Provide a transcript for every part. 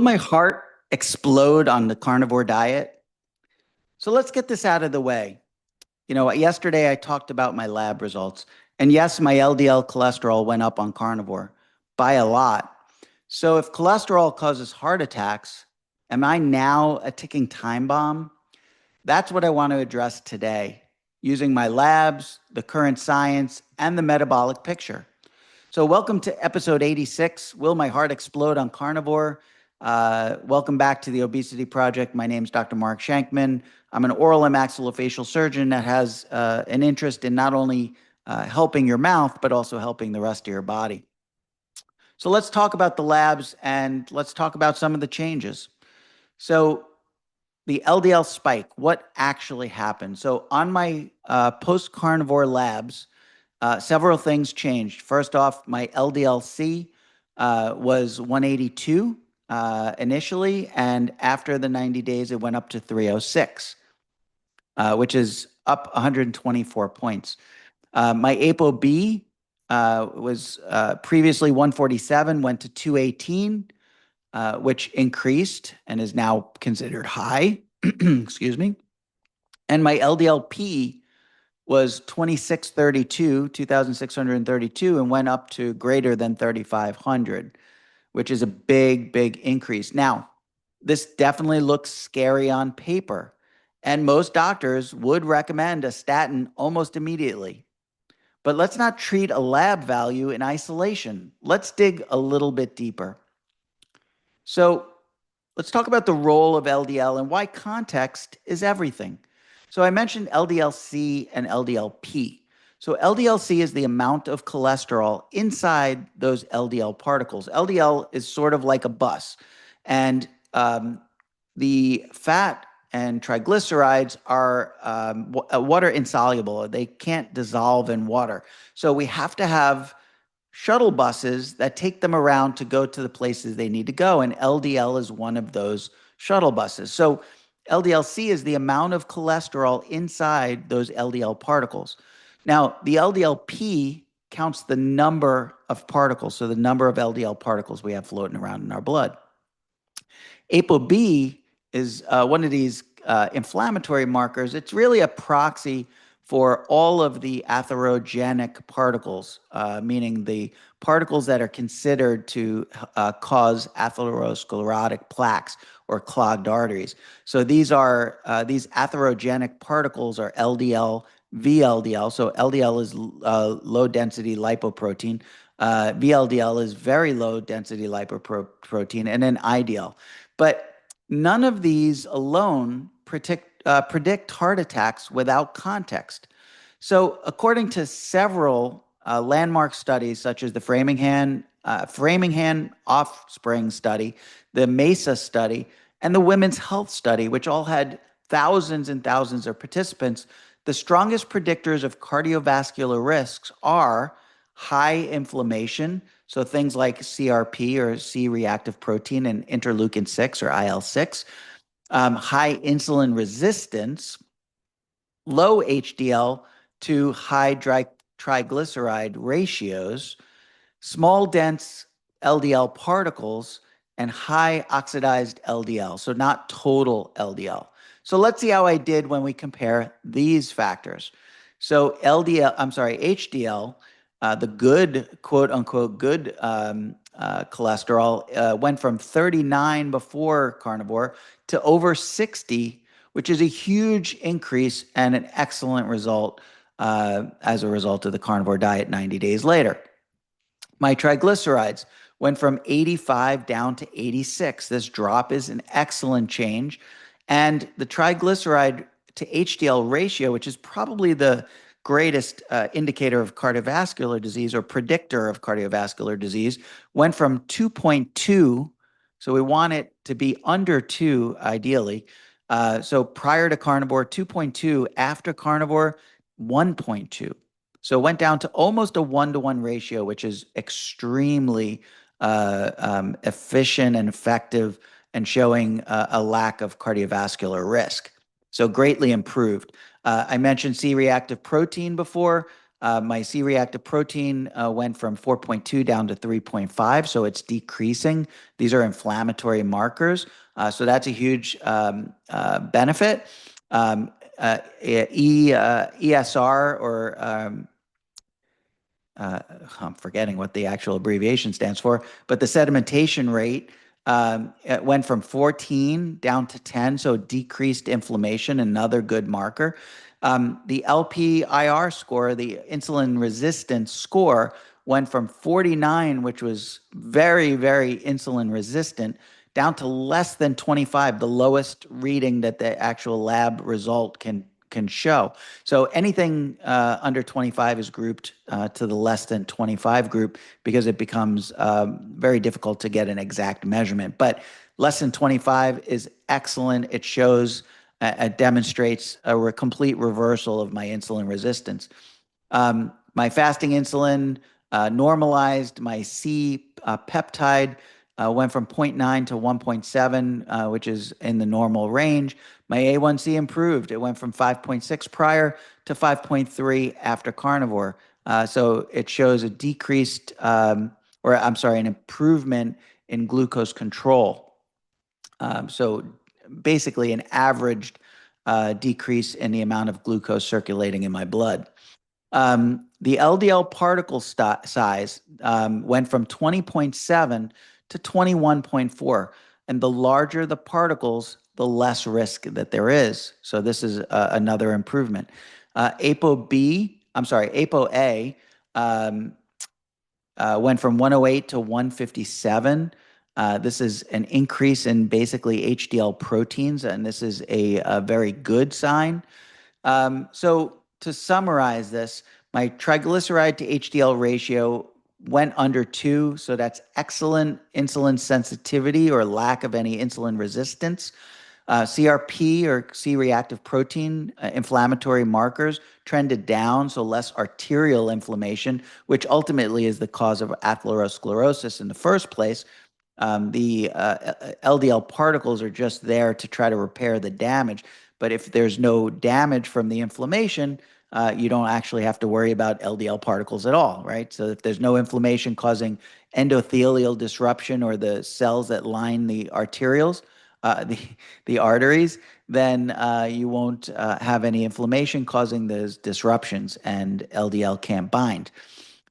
Will my heart explode on the carnivore diet? So let's get this out of the way. Yesterday I talked about my lab results. And yes, my LDL cholesterol went up on carnivore by a lot. So if cholesterol causes heart attacks, am I now a ticking time bomb? That's what I want to address today, using my labs, the current science, and the metabolic picture. So, welcome to episode 86. Will my heart explode on carnivore? Welcome back to the Obesity Project. My name is Dr. Mark Shankman. I'm an oral and maxillofacial surgeon that has an interest in not only helping your mouth, but also helping the rest of your body. So, let's talk about the labs and let's talk about some of the changes. So, the LDL spike, what actually happened? So, on my post-carnivore labs, several things changed. First off, my LDL-C was 182 initially, and after the 90 days, it went up to 306, which is up 124 points. My ApoB was previously 147, went to 218, which increased and is now considered high. Excuse me. And my LDL-P was 2,632, and went up to greater than 3,500, which is a big, big increase. Now, this definitely looks scary on paper, and most doctors would recommend a statin almost immediately. But let's not treat a lab value in isolation. Let's dig a little bit deeper. So let's talk about the role of LDL and why context is everything. So I mentioned LDL-C and LDL-P. So LDL-C is the amount of cholesterol inside those LDL particles. LDL is sort of like a bus, and the fat and triglycerides are water insoluble. They can't dissolve in water. So we have to have shuttle buses that take them around to go to the places they need to go, and LDL is one of those shuttle buses. So LDL-C is the amount of cholesterol inside those LDL particles. Now, the LDL-P counts the number of particles, so the number of LDL particles we have floating around in our blood. ApoB is one of these inflammatory markers. It's really a proxy for all of the atherogenic particles, meaning the particles that are considered to cause atherosclerotic plaques or clogged arteries. So these atherogenic particles are LDL, VLDL. So LDL is low density lipoprotein. VLDL is very low density lipoprotein, and then IDL. But none of these alone predict heart attacks without context. So according to several landmark studies, such as the Framingham Offspring Study, the MESA study, and the Women's Health Study, which all had thousands and thousands of participants, the strongest predictors of cardiovascular risks are high inflammation, so things like CRP or C-reactive protein and interleukin-6 or IL-6, high insulin resistance, low HDL to high triglyceride ratios, small dense LDL particles, and high oxidized LDL, so not total LDL. So let's see how I did when we compare these factors. So HDL, the good, quote unquote, good cholesterol went from 39 before carnivore to over 60, which is a huge increase and an excellent result as a result of the carnivore diet 90 days later. My triglycerides went from 85 down to 86. This drop is an excellent change. And the triglyceride to HDL ratio, which is probably the greatest indicator of cardiovascular disease or predictor of cardiovascular disease, went from 2.2. So we want it to be under 2, ideally. So prior to carnivore, 2.2. After carnivore, 1.2. So it went down to almost a 1-to-1 ratio, which is extremely efficient and effective and showing a lack of cardiovascular risk. So greatly improved. I mentioned C-reactive protein before. My C-reactive protein went from 4.2 down to 3.5, so it's decreasing. These are inflammatory markers, so that's a huge benefit. ESR, or I'm forgetting what the actual abbreviation stands for, but the sedimentation rate it went from 14 down to 10, so decreased inflammation, another good marker. The LPIR score, the insulin resistance score, went from 49, which was very, very insulin resistant, down to less than 25, the lowest reading that the actual lab result can show. So anything under 25 is grouped to the less than 25 group because it becomes very difficult to get an exact measurement. But less than 25 is excellent. It shows, it demonstrates a complete reversal of my insulin resistance. My fasting insulin normalized. My C peptide went from zero point 0.9 to 1.7, which is in the normal range. My A1C improved. It went from 5.6 prior to 5.3 after carnivore. So it shows a decreased, or I'm sorry, an improvement in glucose control. So basically an averaged decrease in the amount of glucose circulating in my blood. The LDL particle size went from 20.7 to 21.4. And the larger the particles, the less risk that there is. So this is another improvement. ApoA went from 108 to 157. This is an increase in basically HDL proteins, and this is a very good sign. So to summarize this, my triglyceride to HDL ratio went under 2, so that's excellent insulin sensitivity or lack of any insulin resistance. CRP, or C-reactive protein, inflammatory markers trended down, so less arterial inflammation, which ultimately is the cause of atherosclerosis in the first place. The LDL particles are just there to try to repair the damage. But if there's no damage from the inflammation, you don't actually have to worry about LDL particles at all, right? So if there's no inflammation causing endothelial disruption or the cells that line the arterioles, the arteries, then you won't have any inflammation causing those disruptions, and LDL can't bind.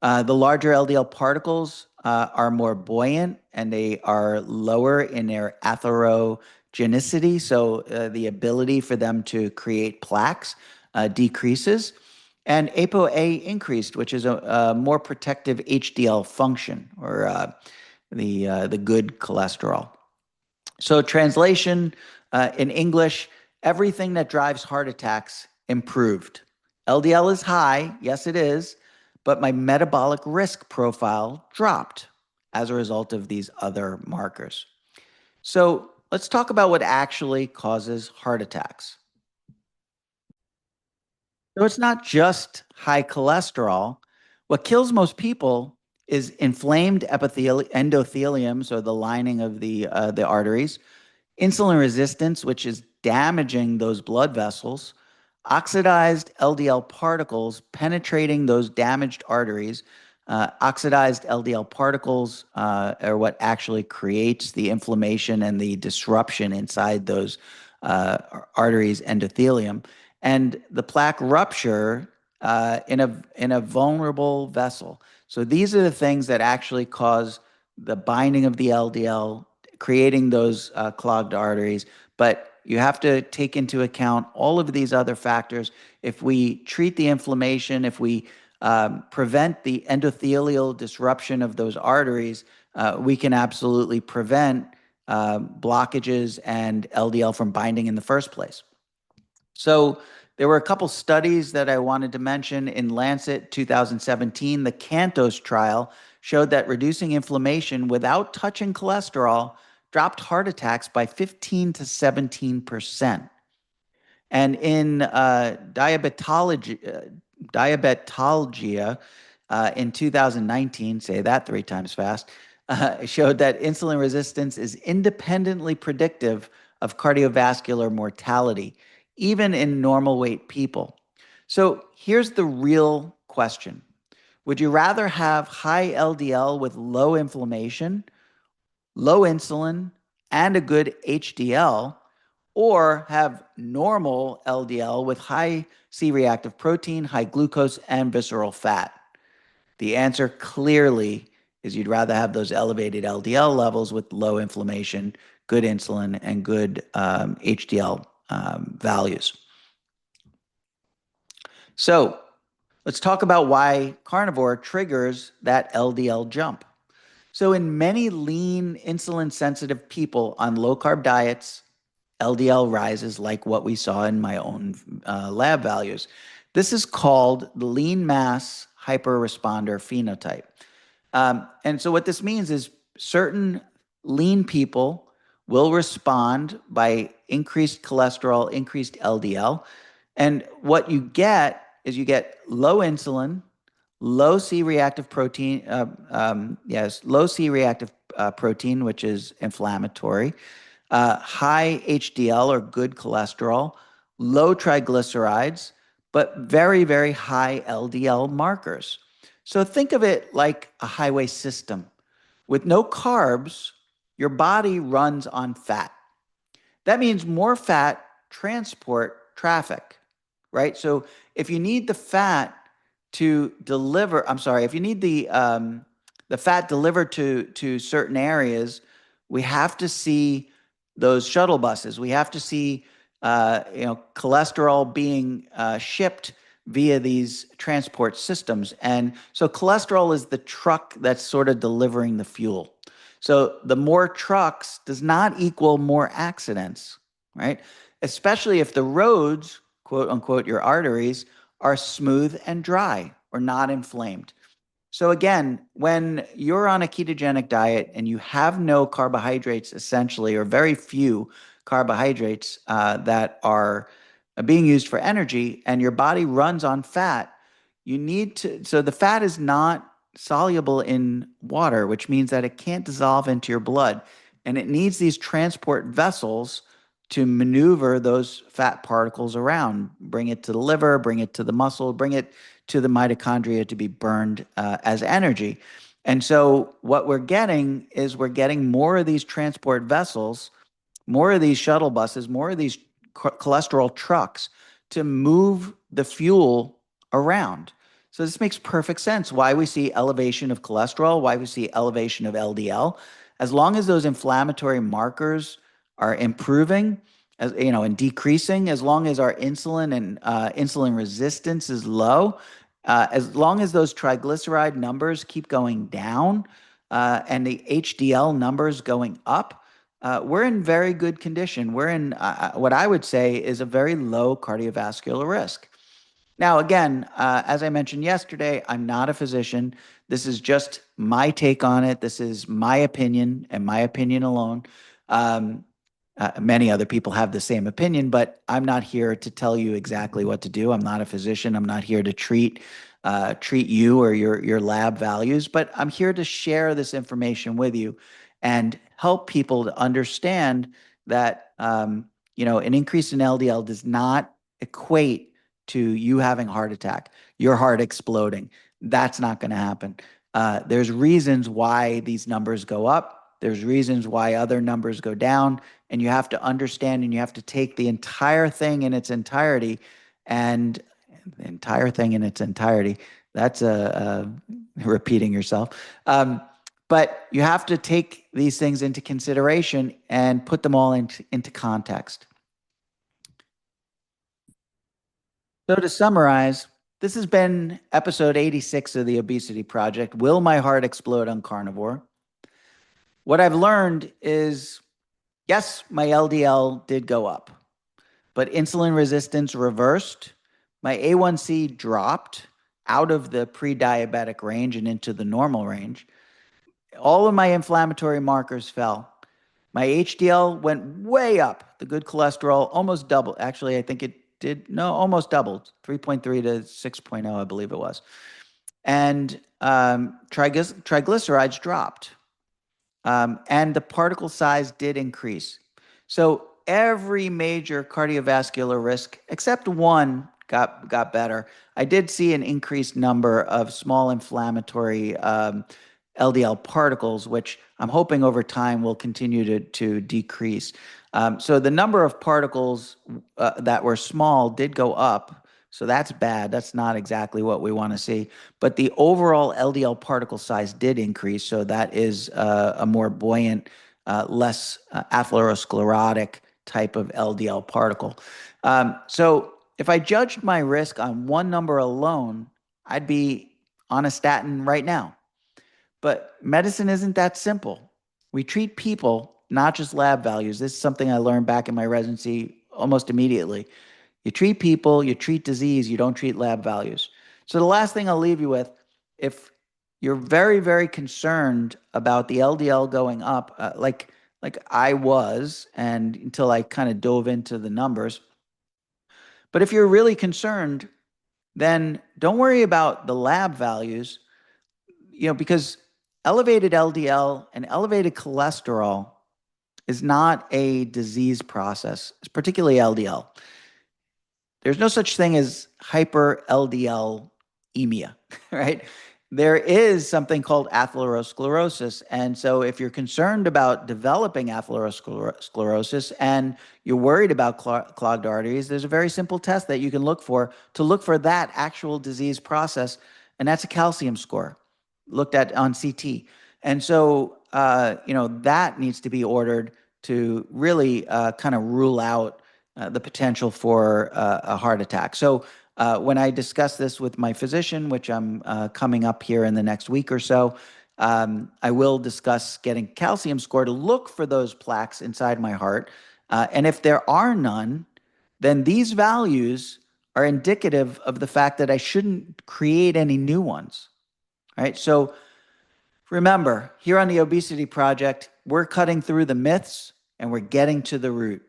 The larger LDL particles are more buoyant, and they are lower in their atherogenicity, so the ability for them to create plaques decreases. And ApoA increased, which is a more protective HDL function, or the good cholesterol. So translation in English, everything that drives heart attacks improved. LDL is high, yes it is, but my metabolic risk profile dropped as a result of these other markers. So let's talk about what actually causes heart attacks. So it's not just high cholesterol. What kills most people is inflamed endothelium, so the lining of the arteries, insulin resistance, which is damaging those blood vessels, oxidized LDL particles penetrating those damaged arteries. Oxidized LDL particles are what actually creates the inflammation and the disruption inside those arteries endothelium. And the plaque rupture in a vulnerable vessel. So these are the things that actually cause the binding of the LDL, creating those clogged arteries. But you have to take into account all of these other factors. If we treat the inflammation, if we prevent the endothelial disruption of those arteries, we can absolutely prevent blockages and LDL from binding in the first place. So there were a couple studies that I wanted to mention. In Lancet 2017, the CANTOS trial showed that reducing inflammation without touching cholesterol dropped heart attacks by 15 to 17%. And in Diabetologia in 2019, say that 3 times fast, showed that insulin resistance is independently predictive of cardiovascular mortality, even in normal weight people. So here's the real question. Would you rather have high LDL with low inflammation, low insulin, and a good HDL, or have normal LDL with high C-reactive protein, high glucose, and visceral fat? The answer clearly is you'd rather have those elevated LDL levels with low inflammation, good insulin, and good HDL values. So let's talk about why carnivore triggers that LDL jump. So in many lean, insulin-sensitive people on low-carb diets, LDL rises like what we saw in my own lab values. This is called the lean mass hyperresponder phenotype. And so what this means is certain lean people will respond by increased cholesterol, increased LDL. And what you get is you get low insulin, low C-reactive protein, low C-reactive protein, which is inflammatory, high HDL or good cholesterol, low triglycerides, but very, very high LDL markers. So think of it like a highway system. With no carbs, your body runs on fat. That means more fat transport traffic, right? So if you need the fat to deliver, if you need the fat delivered to certain areas, we have to see those shuttle buses. We have to see cholesterol being shipped via these transport systems. And so cholesterol is the truck that's sort of delivering the fuel. So the more trucks does not equal more accidents, right? Especially if the roads, quote unquote, your arteries, are smooth and dry or not inflamed. So again, when you're on a ketogenic diet and you have no carbohydrates essentially, or very few carbohydrates that are being used for energy, and your body runs on fat, so the fat is not soluble in water, which means that it can't dissolve into your blood. And it needs these transport vessels to maneuver those fat particles around, bring it to the liver, bring it to the muscle, bring it to the mitochondria to be burned as energy. And so what we're getting is more of these transport vessels, more of these shuttle buses, more of these cholesterol trucks to move the fuel around. So this makes perfect sense why we see elevation of cholesterol, why we see elevation of LDL. As long as those inflammatory markers are improving, and decreasing, as long as our insulin and insulin resistance is low, as long as those triglyceride numbers keep going down and the HDL numbers going up, we're in very good condition. We're in what I would say is a very low cardiovascular risk. Now, again, as I mentioned yesterday, I'm not a physician. This is just my take on it. This is my opinion and my opinion alone. Many other people have the same opinion, but I'm not here to tell you exactly what to do. I'm not a physician. I'm not here to treat you or your lab values, but I'm here to share this information with you and help people to understand that an increase in LDL does not equate to you having a heart attack, your heart exploding. That's not going to happen. There's reasons why these numbers go up. There's reasons why other numbers go down, and you have to understand and you have to take the entire thing in its entirety. And the entire thing in its entirety, that's repeating yourself. But you have to take these things into consideration and put them all into context. So to summarize, this has been episode 86 of the Obesity Project. Will my heart explode on carnivore? What I've learned is, yes, my LDL did go up, but insulin resistance reversed. My A1C dropped out of the pre-diabetic range and into the normal range. All of my inflammatory markers fell. My HDL went way up. The good cholesterol almost doubled. Actually, I think it did, no, almost doubled, 3.3 to 6.0, I believe it was. And triglycerides dropped. And the particle size did increase. So every major cardiovascular risk, except one, got better. I did see an increased number of small inflammatory LDL particles, which I'm hoping over time will continue to decrease. So the number of particles that were small did go up. So that's bad. That's not exactly what we want to see. But the overall LDL particle size did increase. So that is a more buoyant, less atherosclerotic type of LDL particle. So if I judged my risk on one number alone, I'd be on a statin right now. But medicine isn't that simple. We treat people, not just lab values. This is something I learned back in my residency almost immediately. You treat people, you treat disease, you don't treat lab values. So the last thing I'll leave you with, if you're very, very concerned about the LDL going up, like I was, and until I kind of dove into the numbers, but if you're really concerned, then don't worry about the lab values, because elevated LDL and elevated cholesterol is not a disease process, particularly LDL. There's no such thing as hyper LDL-emia, right? There is something called atherosclerosis. And so if you're concerned about developing atherosclerosis and you're worried about clogged arteries, there's a very simple test that you can look for to look for that actual disease process, and that's a calcium score looked at on CT. And so, that needs to be ordered to really kind of rule out the potential for a heart attack. So when I discuss this with my physician, which I'm coming up here in the next week or so, I will discuss getting calcium score to look for those plaques inside my heart. And if there are none, then these values are indicative of the fact that I shouldn't create any new ones. Right? So remember, here on the Obesity Project, we're cutting through the myths and we're getting to the root.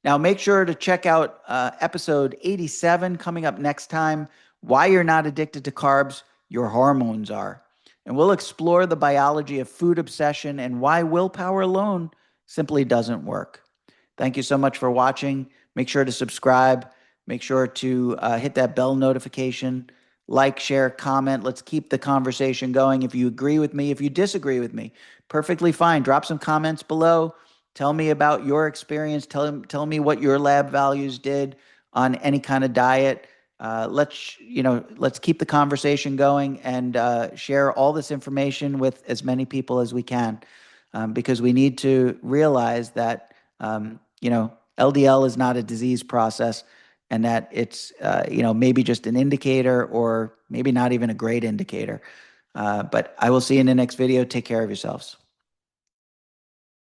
Now, make sure to check out episode 87 coming up next time, Why You're Not Addicted to Carbs, Your Hormones Are. And we'll explore the biology of food obsession and why willpower alone simply doesn't work. Thank you so much for watching. Make sure to subscribe. Make sure to hit that bell notification. Like, share, comment. Let's keep the conversation going. If you agree with me, if you disagree with me, perfectly fine. Drop some comments below. Tell me about your experience. Tell me what your lab values did on any kind of diet. Let's keep the conversation going and share all this information with as many people as we can, because we need to realize that LDL is not a disease process, and that it's maybe just an indicator or maybe not even a great indicator. But I will see you in the next video. Take care of yourselves.